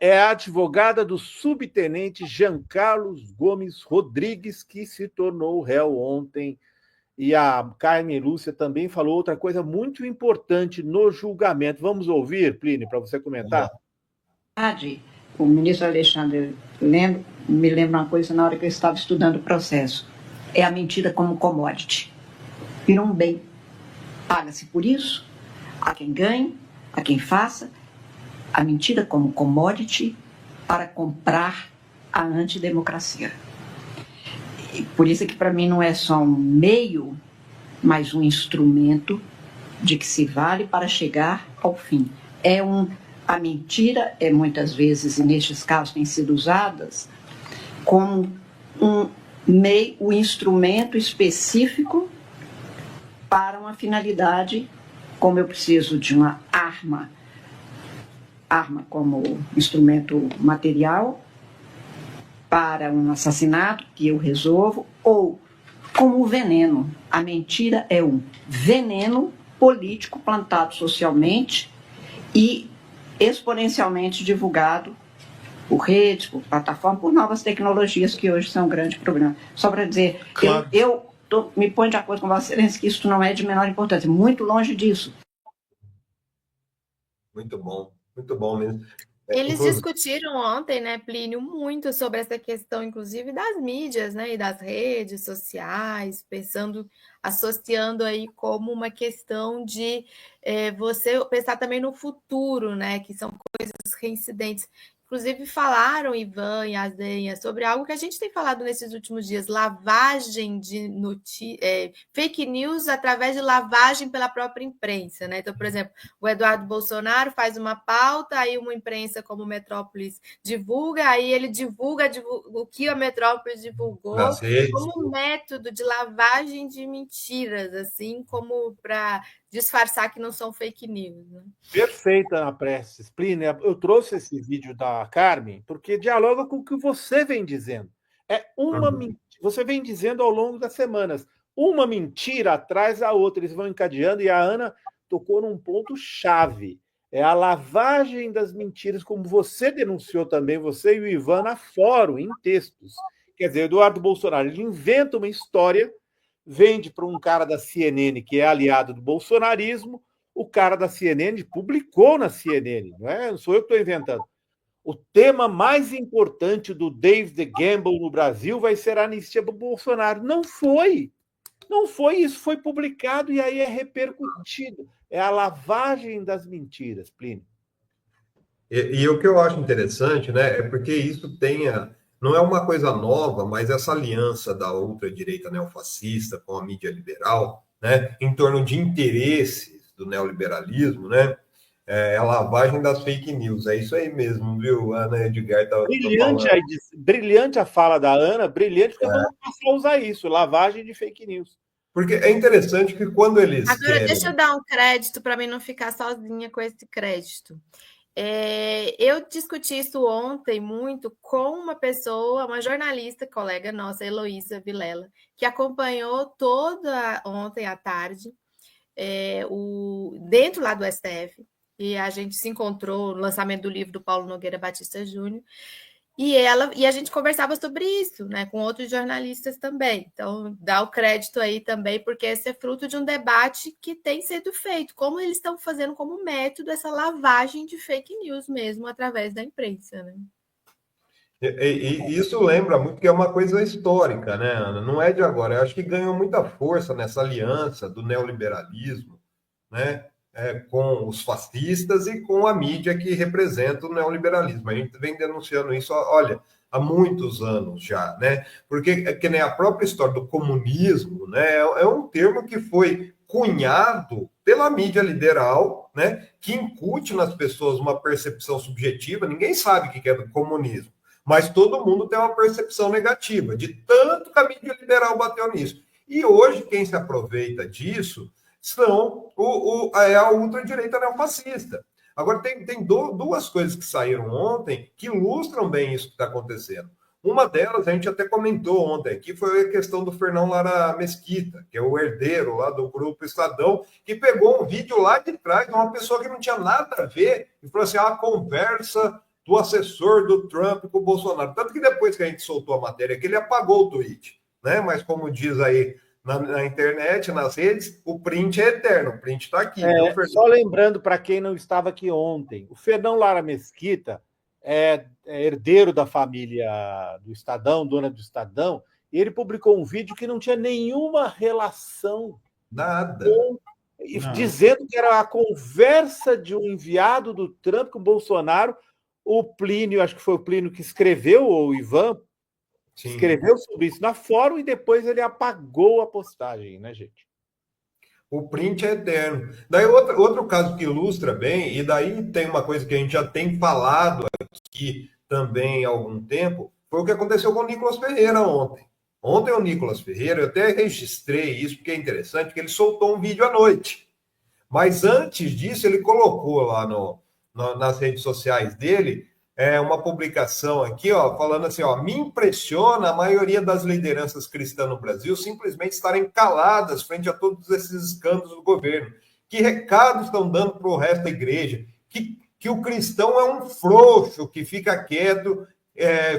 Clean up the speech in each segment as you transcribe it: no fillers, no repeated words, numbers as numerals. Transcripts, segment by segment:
É a advogada do subtenente Jean Carlos Gomes Rodrigues, que se tornou réu ontem. E a Carmen Lúcia também falou outra coisa muito importante no julgamento. Vamos ouvir, Plínio, para você comentar? O ministro Alexandre me lembra uma coisa na hora que eu estava estudando o processo. É a mentira como commodity. Virou um bem. Paga-se por isso, a quem ganhe, a quem faça, a mentira como commodity para comprar a antidemocracia. E por isso é que para mim não é só um meio, mas um instrumento de que se vale para chegar ao fim. A mentira é muitas vezes, e nestes casos tem sido usadas, como um instrumento específico para uma finalidade, como eu preciso de uma arma como instrumento material para um assassinato que eu resolvo, ou como veneno. A mentira é um veneno político plantado socialmente e exponencialmente divulgado por redes, por plataformas, por novas tecnologias que hoje são um grande problema. Só para dizer, claro. Me ponho de acordo com Vossa Excelência que isso não é de menor importância, muito longe disso. Muito bom mesmo. Eles discutiram ontem, né, Plínio, muito sobre essa questão, inclusive, das mídias, né, e das redes sociais, associando aí como uma questão de você pensar também no futuro, né, que são coisas reincidentes. Inclusive, falaram, Ivan e Azenha, sobre algo que a gente tem falado nesses últimos dias, lavagem de fake news através de lavagem pela própria imprensa, né? Então, por exemplo, o Eduardo Bolsonaro faz uma pauta, aí uma imprensa como Metrópolis divulga, aí ele divulga o que a Metrópolis divulgou como um método de lavagem de mentiras, assim, como para disfarçar que não são fake news. Né? Perfeita, Ana Prestes. Plínio, eu trouxe esse vídeo da Carmen porque dialoga com o que você vem dizendo. É uma mentira. Você vem dizendo ao longo das semanas, uma mentira atrás da outra. Eles vão encadeando e a Ana tocou num ponto-chave. É a lavagem das mentiras, como você denunciou também, você e o Ivan, na fórum, em textos. Quer dizer, Eduardo Bolsonaro, ele inventa uma história, vende para um cara da CNN, que é aliado do bolsonarismo, o cara da CNN publicou na CNN, não sou eu que estou inventando. O tema mais importante do David Gamble no Brasil vai ser a anistia do Bolsonaro. Não foi. Isso foi publicado e aí é repercutido. É a lavagem das mentiras, Plínio. E o que eu acho interessante, né, é porque isso não é uma coisa nova, mas essa aliança da ultradireita neofascista com a mídia liberal, né, em torno de interesses do neoliberalismo, né, é a lavagem das fake news. É isso aí mesmo, viu, Ana Edgar? Brilhante a fala da Ana, brilhante, porque vamos passar a usar isso, lavagem de fake news. Porque é interessante que quando eles Agora, deixa eu dar um crédito para mim não ficar sozinha com esse crédito. Eu discuti isso ontem muito com uma jornalista, colega nossa, Heloísa Vilela, que acompanhou toda ontem à tarde, dentro lá do STF, e a gente se encontrou no lançamento do livro do Paulo Nogueira Batista Júnior, e a gente conversava sobre isso, né, com outros jornalistas também. Então, dá o crédito aí também, porque esse é fruto de um debate que tem sido feito, como eles estão fazendo como método essa lavagem de fake news mesmo, através da imprensa, né? E isso lembra muito que é uma coisa histórica, né, Ana? Não é de agora. Eu acho que ganhou muita força nessa aliança do neoliberalismo, né? Com os fascistas e com a mídia que representa o neoliberalismo. A gente vem denunciando isso, olha, há muitos anos já, né? Porque que nem a própria história do comunismo, né? É um termo que foi cunhado pela mídia liberal, né? Que incute nas pessoas uma percepção subjetiva. Ninguém sabe o que é comunismo, mas todo mundo tem uma percepção negativa, de tanto que a mídia liberal bateu nisso. E hoje quem se aproveita disso é a ultradireita neofascista. Agora, tem duas coisas que saíram ontem que ilustram bem isso que está acontecendo. Uma delas, a gente até comentou ontem aqui, foi a questão do Fernão Lara Mesquita, que é o herdeiro lá do Grupo Estadão, que pegou um vídeo lá de trás de uma pessoa que não tinha nada a ver e falou assim, a conversa do assessor do Trump com o Bolsonaro. Tanto que depois que a gente soltou a matéria, que ele apagou o tweet, né? Mas como diz aí na internet, nas redes, o print é eterno, o print está aqui. Só lembrando para quem não estava aqui ontem, o Fernão Lara Mesquita é herdeiro da família do Estadão, dona do Estadão, e ele publicou um vídeo que não tinha nenhuma relação. Nada. Dizendo que era a conversa de um enviado do Trump com o Bolsonaro. O Plínio, acho que foi o Plínio que escreveu, ou o Ivan, Sim. Escreveu sobre isso na fórum e depois ele apagou a postagem, né, gente? O print é eterno. Daí outro caso que ilustra bem, e daí tem uma coisa que a gente já tem falado aqui também há algum tempo, foi o que aconteceu com o Nicolas Ferreira ontem. Ontem o Nicolas Ferreira, eu até registrei isso, porque é interessante, que ele soltou um vídeo à noite. Mas antes disso, ele colocou lá nas redes sociais dele uma publicação aqui, ó, falando assim, ó, me impressiona a maioria das lideranças cristãs no Brasil simplesmente estarem caladas frente a todos esses escândalos do governo. Que recados estão dando para o resto da igreja? Que o cristão é um frouxo que fica quieto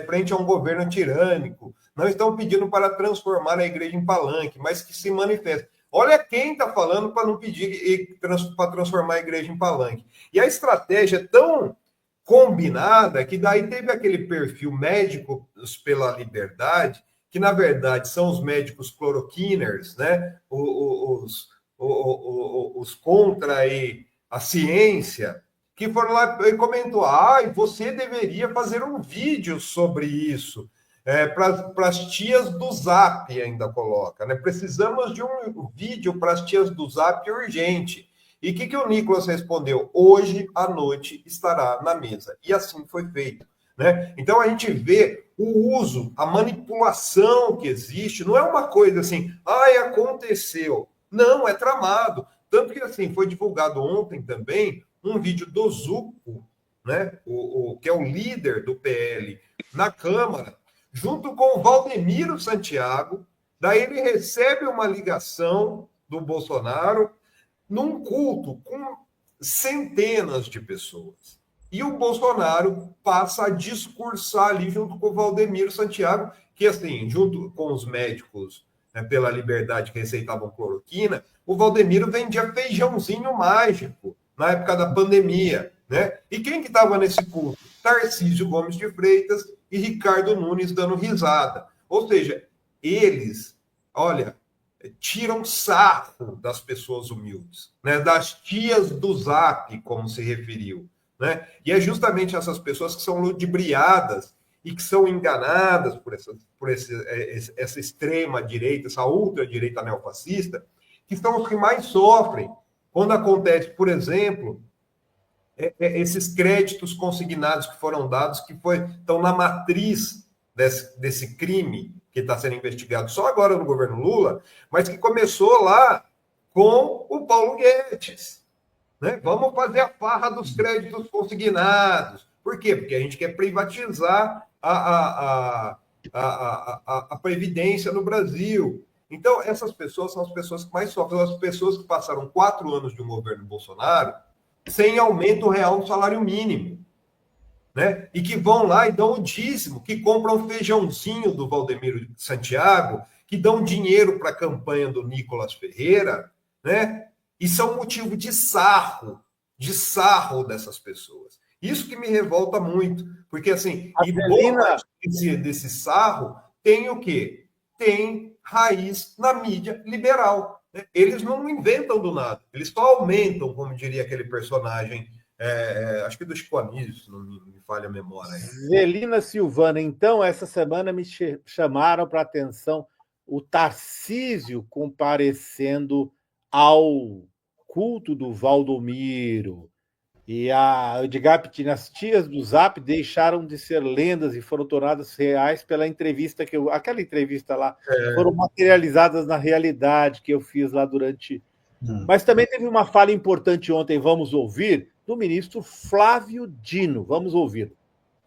frente a um governo tirânico. Não estão pedindo para transformar a igreja em palanque, mas que se manifeste. Olha quem está falando para não pedir para transformar a igreja em palanque. E a estratégia é tão combinada que daí teve aquele perfil Médicos pela Liberdade, que na verdade são os médicos cloroquiners, né? Os contra a ciência, que foram lá e comentou: você deveria fazer um vídeo sobre isso. Para as tias do Zap, ainda coloca, né? Precisamos de um vídeo para as tias do Zap urgente. E o que o Nicolas respondeu? Hoje à noite estará na mesa. E assim foi feito, né? Então a gente vê o uso, a manipulação que existe, não é uma coisa assim, aconteceu. Não, é tramado. Tanto que assim, foi divulgado ontem também um vídeo do Zucco, né? Que é o líder do PL na Câmara, junto com o Valdemiro Santiago. Daí ele recebe uma ligação do Bolsonaro num culto com centenas de pessoas. E o Bolsonaro passa a discursar ali junto com o Valdemiro Santiago, que assim, junto com os médicos pela liberdade que receitavam cloroquina, o Valdemiro vendia feijãozinho mágico na época da pandemia, né? E quem que estava nesse culto? Tarcísio Gomes de Freitas e Ricardo Nunes dando risada. Ou seja, eles, olha, tiram sarro das pessoas humildes, né? Das tias do Zap, como se referiu, né? E é justamente essas pessoas que são ludibriadas e que são enganadas por essa extrema-direita, essa ultra-direita neofascista, que são os que mais sofrem quando acontece, por exemplo, esses créditos consignados que foram dados, que estão na matriz desse crime que está sendo investigado só agora no governo Lula, mas que começou lá com o Paulo Guedes. Né? Vamos fazer a farra dos créditos consignados. Por quê? Porque a gente quer privatizar a Previdência no Brasil. Então, essas pessoas são as pessoas que mais sofrem, são as pessoas que passaram 4 anos de um governo Bolsonaro sem aumento real do salário mínimo. Né? E que vão lá e dão o dízimo, que compram feijãozinho do Valdemiro Santiago, que dão dinheiro para a campanha do Nicolas Ferreira, né? E são motivo de sarro dessas pessoas. Isso que me revolta muito, porque assim, e boa parte desse sarro tem o quê? Tem raiz na mídia liberal. Né? Eles não inventam do nada, eles só aumentam, como diria aquele personagem. Acho que do Chico Anísio, se não me falha a memória. Zelina Silvana, então, essa semana me chamaram para atenção o Tarcísio comparecendo ao culto do Valdomiro. E a Edgar Petin, as tias do Zap deixaram de ser lendas e foram tornadas reais pela entrevista aquela entrevista lá, foram materializadas na realidade que eu fiz lá durante... Mas também teve uma fala importante ontem, vamos ouvir, do ministro Flávio Dino. Vamos ouvir.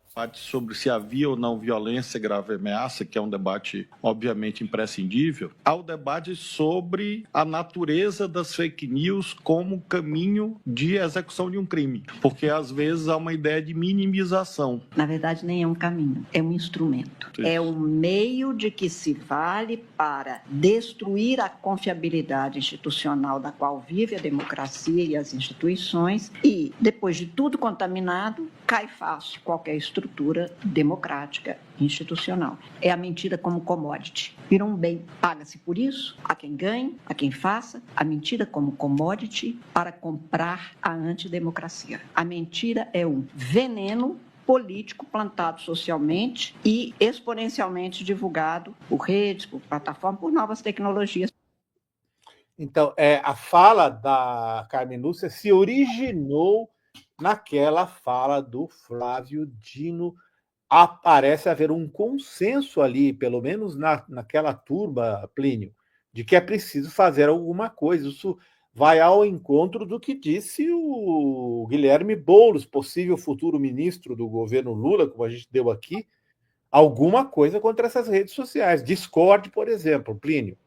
debate sobre se havia ou não violência e grave ameaça, que é um debate obviamente imprescindível, ao debate sobre a natureza das fake news como caminho de execução de um crime, porque às vezes há uma ideia de minimização. Na verdade, nem é um caminho, é um instrumento. Isso. É um meio de que se vale para destruir a confiabilidade institucional da qual vive a democracia e as instituições e, depois de tudo contaminado, cai fácil qualquer estrutura democrática institucional. É a mentira como commodity. Vira um bem. Paga-se por isso, a quem ganhe, a quem faça, a mentira como commodity para comprar a antidemocracia. A mentira é um veneno político plantado socialmente e exponencialmente divulgado por redes, por plataformas, por novas tecnologias. Então, a fala da Carmen Lúcia se originou naquela fala do Flávio Dino. Parece haver um consenso ali, pelo menos naquela turma, Plínio, de que é preciso fazer alguma coisa. Isso vai ao encontro do que disse o Guilherme Boulos, possível futuro ministro do governo Lula, como a gente deu aqui, alguma coisa contra essas redes sociais. Discord, por exemplo, Plínio.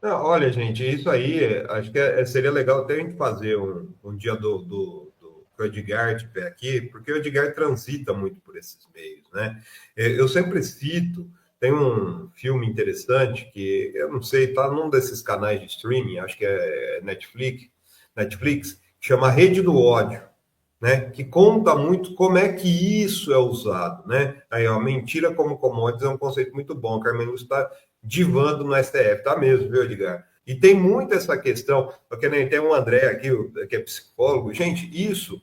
Não, olha, gente, isso aí, acho que seria legal até a gente fazer um dia do Edgar estiver aqui, porque o Edgar transita muito por esses meios, né? Eu sempre cito, tem um filme interessante que, eu não sei, tá num desses canais de streaming, acho que é Netflix, chama Rede do Ódio, né? Que conta muito como é que isso é usado, né? Aí, ó, mentira como commodities é um conceito muito bom, Carmen Lúcia está divando no STF, tá mesmo, viu, Edgar? E tem muito essa questão, porque né, tem um André aqui, que é psicólogo. Gente, isso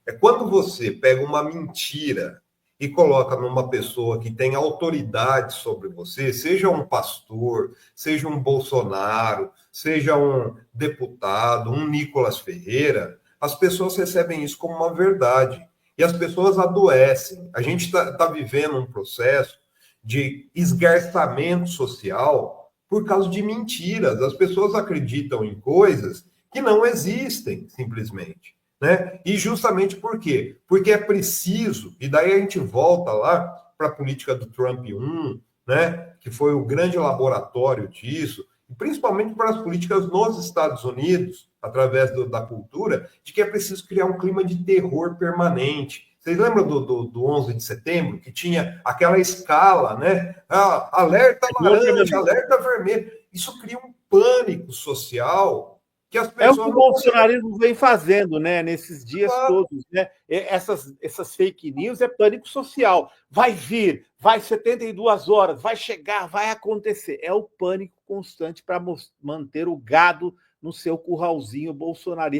é quando você pega uma mentira e coloca numa pessoa que tem autoridade sobre você, seja um pastor, seja um Bolsonaro, seja um deputado, um Nicolas Ferreira, as pessoas recebem isso como uma verdade. E as pessoas adoecem. A gente está vivendo um processo de esgarçamento social por causa de mentiras. As pessoas acreditam em coisas que não existem, simplesmente. Né? E justamente por quê? Porque é preciso, e daí a gente volta lá para a política do Trump 1, né? Que foi o grande laboratório disso, e principalmente para as políticas nos Estados Unidos, através da cultura, de que é preciso criar um clima de terror permanente. Vocês lembram do 11 de setembro, que tinha aquela escala, né? Alerta laranja, alerta vermelho. Isso cria um pânico social que as pessoas... É o que o bolsonarismo vem fazendo, né? Nesses dias todos, né? Essas fake news é pânico social. Vai vir, vai 72 horas, vai chegar, vai acontecer. É o pânico constante para manter o gado no seu curralzinho bolsonarista.